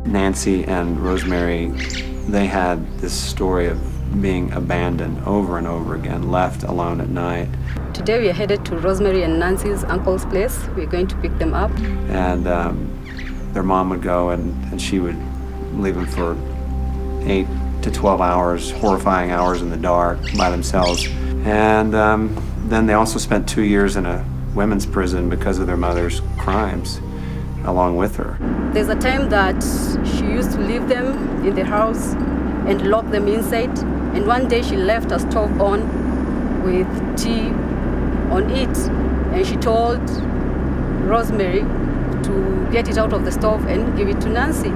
Nancy and Rosemary, they had this story of being abandoned over and over again, left alone at night. Today we are headed to Rosemary and Nancy's uncle's place. We're going to pick them up. And their mom would go and she would leave them for 8 to 12 hours, horrifying hours in the dark by themselves. And then they also spent 2 years in a women's prison because of their mother's crimes, along with her. There's a time that she used to leave them in the house and lock them inside. And one day she left a stove on with tea on it. And she told Rosemary to get it out of the stove and give it to Nancy.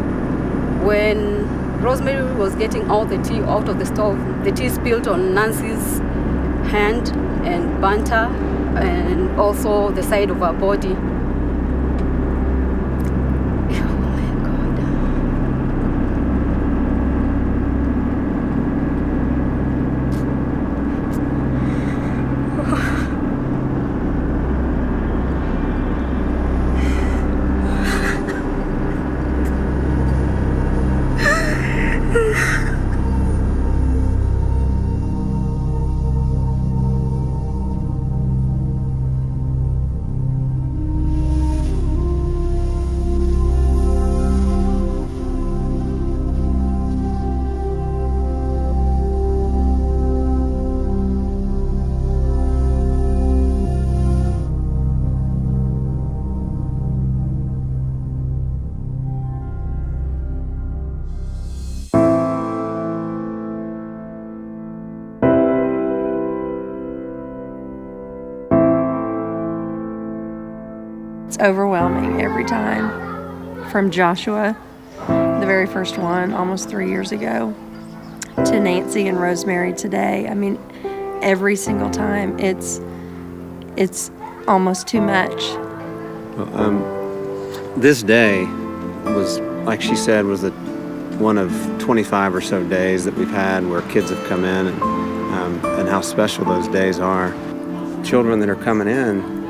When Rosemary was getting all the tea out of the stove, the tea spilled on Nancy's hand and burnt her, and also the side of her body. It's overwhelming every time. From Joshua, the very first one, almost 3 years ago, to Nancy and Rosemary today. I mean, every single time, it's almost too much. This day was, like she said, was one of 25 or so days that we've had where kids have come in, and how special those days are. Children that are coming in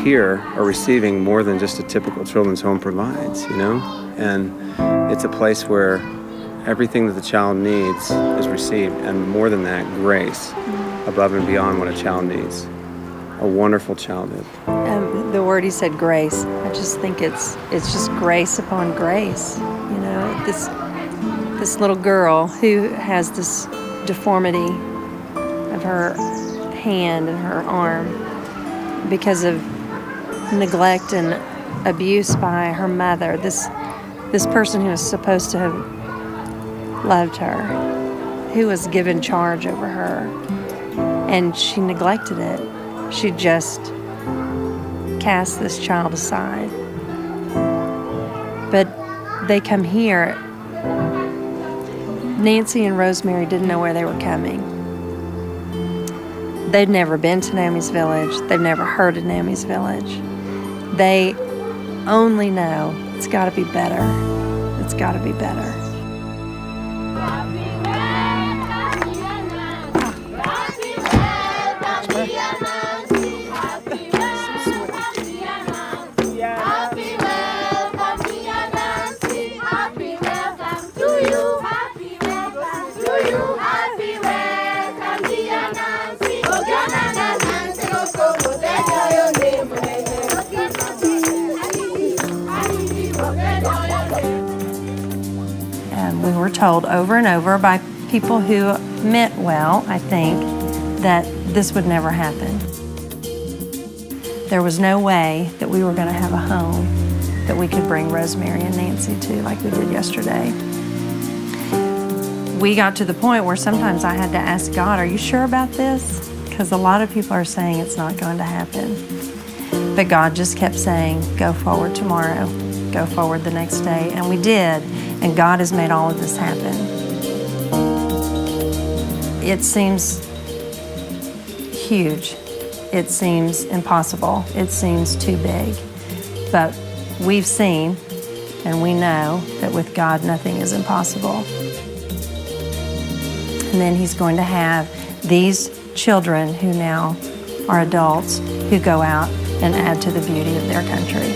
here are receiving more than just a typical children's home provides, you know? And it's a place where everything that the child needs is received, and more than that, grace above and beyond what a child needs. A wonderful childhood. The word he said, grace, I just think it's just grace upon grace. You know, this little girl who has this deformity of her hand and her arm because of neglect and abuse by her mother. This person who was supposed to have loved her, who was given charge over her, and she neglected it. She just cast this child aside. But they come here. Nancy and Rosemary didn't know where they were coming. They'd never been to Naomi's village. They've never heard of Naomi's village. They only know it's got to be better. It's got to be better. We were told over and over by people who meant well, I think, that this would never happen. There was no way that we were going to have a home that we could bring Rosemary and Nancy to like we did yesterday. We got to the point where sometimes I had to ask God, are you sure about this? Because a lot of people are saying it's not going to happen. But God just kept saying, go forward tomorrow, go forward the next day. And we did. And God has made all of this happen. It seems huge. It seems impossible. It seems too big. But we've seen and we know that with God, nothing is impossible. And then He's going to have these children who now are adults who go out and add to the beauty of their country.